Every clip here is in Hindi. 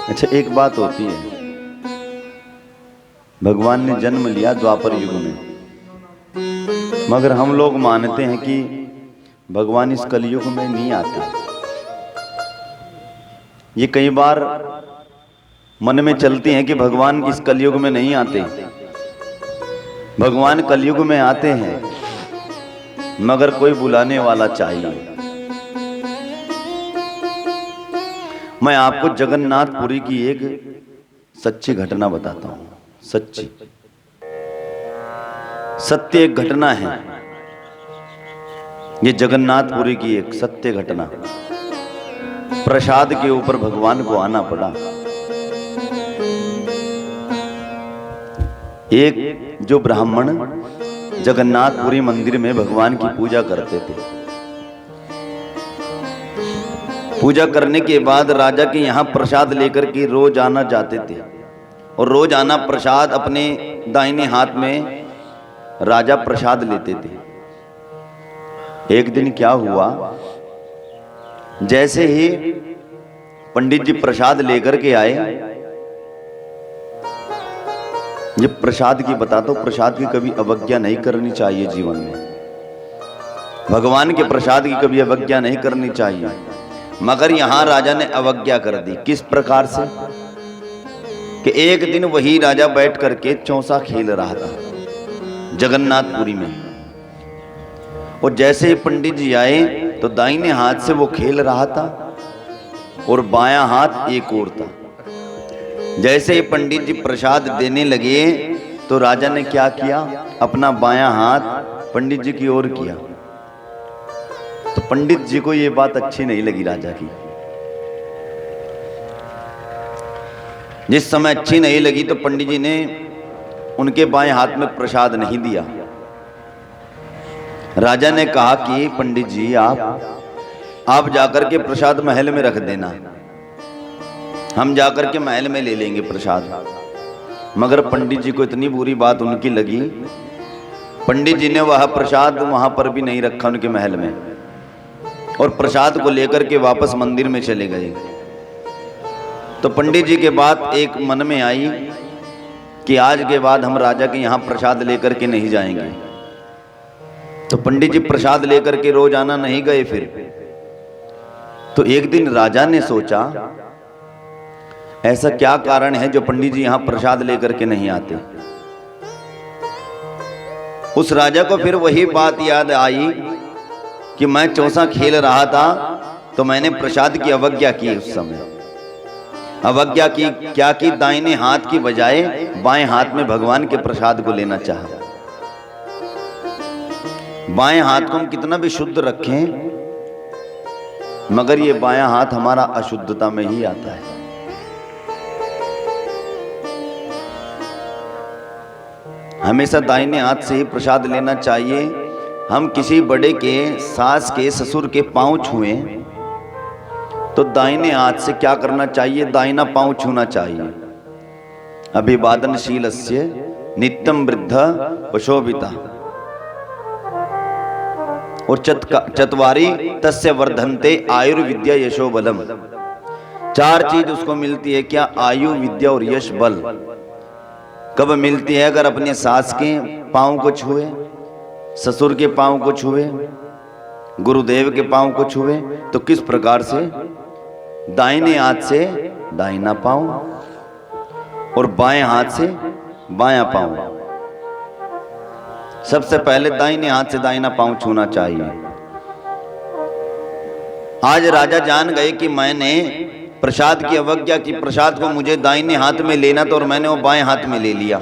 अच्छा, एक बात होती है, भगवान ने जन्म लिया द्वापर युग में, मगर हम लोग मानते हैं कि भगवान इस कलयुग में नहीं आते। ये कई बार मन में चलती हैं कि भगवान इस कलयुग में नहीं आते। भगवान कलयुग में आते हैं, मगर कोई बुलाने वाला चाहिए। मैं आपको जगन्नाथपुरी की एक सच्ची घटना बताता हूं। सच्ची सत्य एक घटना है ये, जगन्नाथपुरी की एक सत्य घटना। प्रसाद के ऊपर भगवान को आना पड़ा। एक जो ब्राह्मण जगन्नाथपुरी मंदिर में भगवान की पूजा करते थे, पूजा करने के बाद राजा के यहाँ प्रसाद लेकर के रोज आना जाते थे, और रोज आना प्रसाद अपने दाहिने हाथ में राजा प्रसाद लेते थे। एक दिन क्या हुआ, जैसे ही पंडित जी प्रसाद लेकर के आए, ये प्रसाद की बताता हूं, प्रसाद की कभी अवज्ञा नहीं करनी चाहिए जीवन में। भगवान के प्रसाद की कभी अवज्ञा नहीं करनी चाहिए, मगर यहां राजा ने अवज्ञा कर दी। किस प्रकार से कि एक दिन वही राजा बैठ करके चौसा खेल रहा था जगन्नाथपुरी में, और जैसे ही पंडित जी आए तो दाहिने हाथ से वो खेल रहा था और बायां हाथ एक और था। जैसे ही पंडित जी प्रसाद देने लगे तो राजा ने क्या किया, अपना बायां हाथ पंडित जी की ओर किया। तो पंडित जी को ये बात अच्छी नहीं लगी राजा की। जिस समय अच्छी नहीं लगी तो पंडित जी ने उनके बाएं हाथ में प्रसाद नहीं दिया। राजा ने कहा कि पंडित जी आप जाकर के प्रसाद महल में रख देना, हम जाकर के महल में ले लेंगे प्रसाद। मगर पंडित जी को इतनी बुरी बात उनकी लगी, पंडित जी ने वह प्रसाद वहां पर भी नहीं रखा उनके महल में, और प्रसाद को लेकर के वापस मंदिर में चले गए। तो पंडित जी के बात एक मन में आई कि आज के बाद हम राजा के यहाँ प्रसाद लेकर के नहीं जाएंगे। तो पंडित जी प्रसाद लेकर के रोजाना नहीं गए। फिर तो एक दिन राजा ने सोचा, ऐसा क्या कारण है जो पंडित जी यहां प्रसाद लेकर के नहीं आते। उस राजा को फिर वही बात याद आई कि मैं चौसा खेल रहा था तो मैंने प्रसाद की अवज्ञा की। उस समय अवज्ञा की क्या की, दाहिने हाथ की बजाय बाएं हाथ में भगवान के प्रसाद को लेना चाहा। बाएं हाथ को हम कितना भी शुद्ध रखें, मगर ये बायां हाथ हमारा अशुद्धता में ही आता है। हमेशा दाहिने हाथ से ही प्रसाद लेना चाहिए। हम किसी बड़े के, सास के, ससुर के पांव छुएं तो दाहिने हाथ से क्या करना चाहिए, दाहिना पांव छूना चाहिए। अभिवादनशीलस्य नित्यं वृद्ध पशोभिता, और चत्वारी तस्य वर्धन्ते आयुर्विद्या यशो बलम। चार चीज उसको मिलती है, क्या, आयु, विद्या और यश बल। कब मिलती है, अगर अपने सास के पांव को छुए, ससुर के पांव को छुए, गुरुदेव के पांव को छुए। तो किस प्रकार से, दाहिने हाथ से दाहिना पांव और बाएं हाथ से बायां पांव। सबसे पहले दाहिने हाथ से दाहिना पांव छूना चाहिए। आज राजा जान गए कि मैंने प्रसाद की अवज्ञा की, प्रसाद को मुझे दाहिने हाथ में लेना था और मैंने वो बाएं हाथ में ले लिया।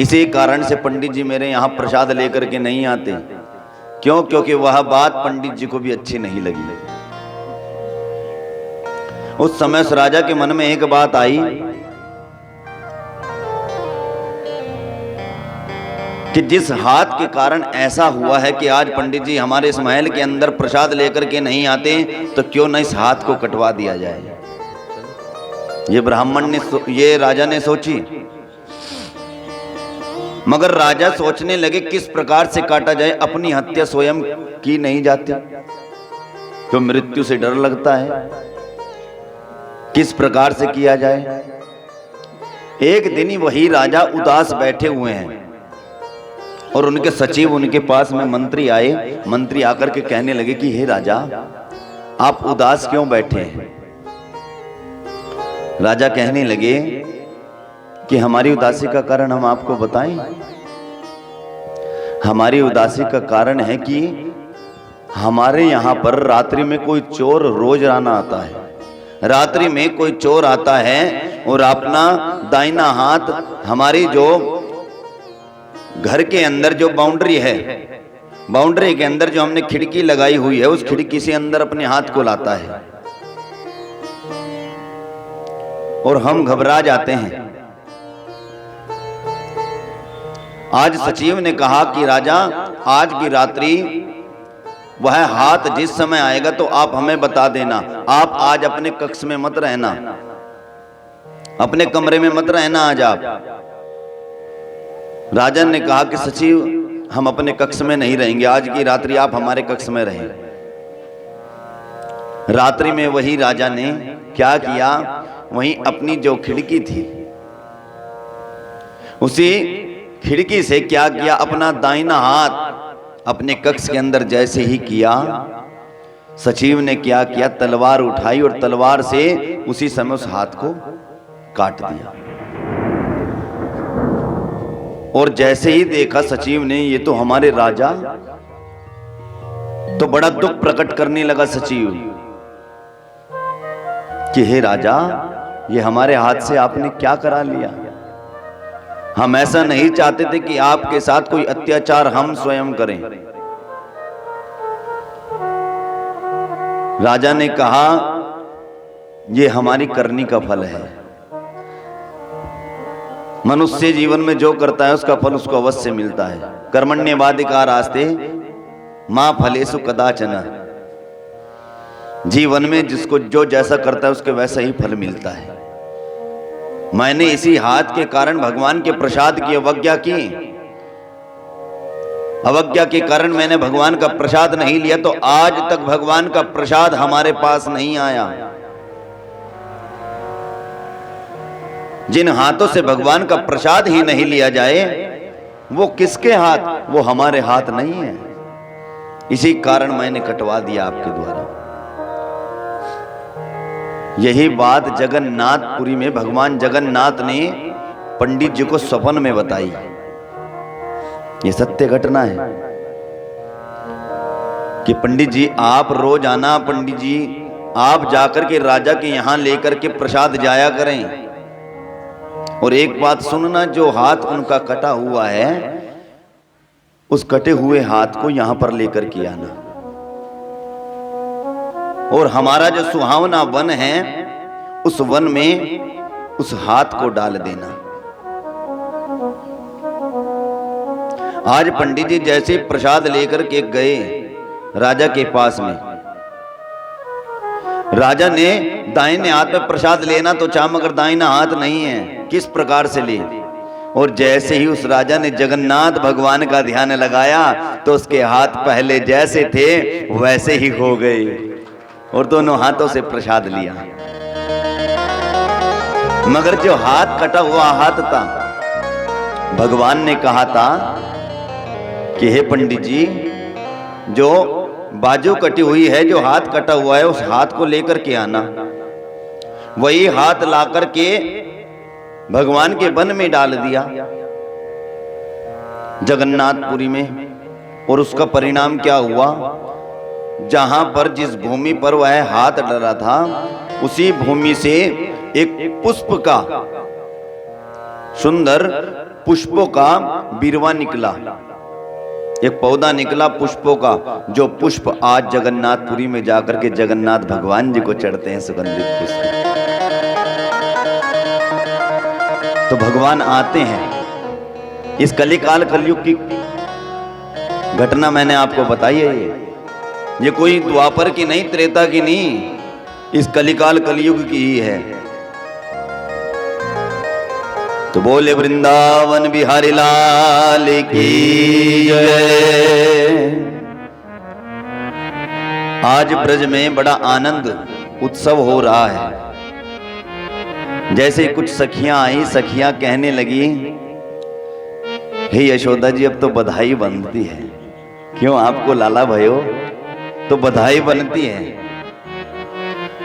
इसी कारण से पंडित जी मेरे यहाँ प्रसाद लेकर के नहीं आते। क्यों? क्योंकि वह बात पंडित जी को भी अच्छी नहीं लगी। उस समय उस राजा के मन में एक बात आई कि जिस हाथ के कारण ऐसा हुआ है कि आज पंडित जी हमारे इस महल के अंदर प्रसाद लेकर के नहीं आते, तो क्यों न इस हाथ को कटवा दिया जाए। ये ब्राह्मण ने, ये राजा ने सोची। मगर राजा सोचने लगे किस प्रकार से काटा जाए। अपनी हत्या स्वयं की नहीं जाती, तो मृत्यु से डर लगता है। किस प्रकार से किया जाए। एक दिन ही वही राजा उदास बैठे हुए हैं और उनके सचिव उनके पास में मंत्री आए। मंत्री आकर के कहने लगे कि हे राजा, आप उदास क्यों बैठे हैं। राजा कहने लगे कि हमारी उदासी का कारण हम आपको बताएं। हमारी उदासी का कारण है कि हमारे यहां पर रात्रि में कोई चोर रोज आना आता है। रात्रि में कोई चोर आता है और अपना दाहिना हाथ हमारी जो घर के अंदर जो बाउंड्री है, बाउंड्री के अंदर जो हमने खिड़की लगाई हुई है, उस खिड़की से अंदर अपने हाथ को लाता है और हम घबरा जाते हैं। आज सचिव ने कहा कि राजा, आज की रात्रि वह हाथ जिस समय आएगा तो आप हमें बता देना। आप आज अपने कक्ष में मत रहना, अपने कमरे में मत रहना आज आप। राजन ने कहा कि सचिव, हम अपने कक्ष में नहीं रहेंगे, आज की रात्रि आप हमारे कक्ष में रहें। रात्रि में वही राजा ने क्या किया, वहीं अपनी जो खिड़की थी उसी खिड़की से क्या किया, अपना दाहिना हाथ अपने कक्ष के अंदर जैसे ही किया, सचिव ने क्या किया, तलवार उठाई और तलवार से उसी समय उस हाथ को काट दिया। और जैसे ही देखा सचिव ने ये तो हमारे राजा, तो बड़ा दुख प्रकट करने लगा सचिव कि हे राजा, ये हमारे हाथ से आपने क्या करा लिया। हम ऐसा नहीं चाहते थे कि आपके साथ कोई अत्याचार हम स्वयं करें। राजा ने कहा, यह हमारी करनी का फल है। मनुष्य जीवन में जो करता है उसका फल उसको अवश्य मिलता है। कर्मण्येवाधिकारस्ते मा फलेषु कदाचन। जीवन में जिसको जो जैसा करता है उसके वैसा ही फल मिलता है। मैंने इसी हाथ के कारण भगवान के प्रसाद की अवज्ञा की। अवज्ञा के कारण मैंने भगवान का प्रसाद नहीं लिया, तो आज तक भगवान का प्रसाद हमारे पास नहीं आया। जिन हाथों से भगवान का प्रसाद ही नहीं लिया जाए, वो किसके हाथ, वो हमारे हाथ नहीं है। इसी कारण मैंने कटवा दिया आपके द्वारा। यही बात जगन्नाथपुरी में भगवान जगन्नाथ ने पंडित जी को स्वप्न में बताई। ये सत्य घटना है कि पंडित जी आप रोज आना, पंडित जी आप जाकर के राजा के यहां लेकर के प्रसाद जाया करें। और एक बात सुनना, जो हाथ उनका कटा हुआ है उस कटे हुए हाथ को यहां पर लेकर के आना, और हमारा जो सुहावना वन है उस वन में उस हाथ को डाल देना। आज पंडित जी जैसे प्रसाद लेकर के गए राजा के पास में, राजा ने दाहिने हाथ में प्रसाद लेना तो चाह, मगर दाहिना हाथ नहीं है, किस प्रकार से ले। और जैसे ही उस राजा ने जगन्नाथ भगवान का ध्यान लगाया तो उसके हाथ पहले जैसे थे वैसे ही हो गए और दोनों हाथों से प्रसाद लिया। मगर जो हाथ कटा हुआ हाथ था, भगवान ने कहा था कि हे पंडित जी, जो बाजू कटी हुई है, जो हाथ कटा हुआ है, उस हाथ को लेकर के आना। वही हाथ ला करके भगवान के वन में डाल दिया जगन्नाथपुरी में। और उसका परिणाम क्या हुआ, जहां पर जिस भूमि पर वह हाथ डला था उसी भूमि से एक पुष्प का, सुंदर पुष्पों का बिरवा निकला, एक पौधा निकला पुष्पों का, जो पुष्प आज जगन्नाथपुरी में जाकर के जगन्नाथ भगवान जी को चढ़ते हैं, सुगंधित पुष्प। तो भगवान आते हैं। इस कलिकाल कलयुग की घटना मैंने आपको बताई है। ये कोई द्वापर की नहीं, त्रेता की नहीं, इस कलिकाल कलयुग की ही है। तो बोले वृंदावन बिहारी लाल की जय। आज ब्रज में बड़ा आनंद उत्सव हो रहा है। जैसे ही कुछ सखियां आई, सखियां कहने लगी, हे यशोदा जी अब तो बधाई बनती है, क्यों आपको लाला भयो तो बधाई बनती है।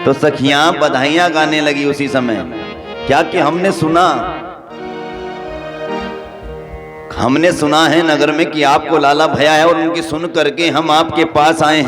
तो सखियां बधाइयां गाने लगी उसी समय। क्या कि हमने सुना है नगर में कि आपको लाला भया है, और उनकी सुन करके हम आपके पास आए हैं।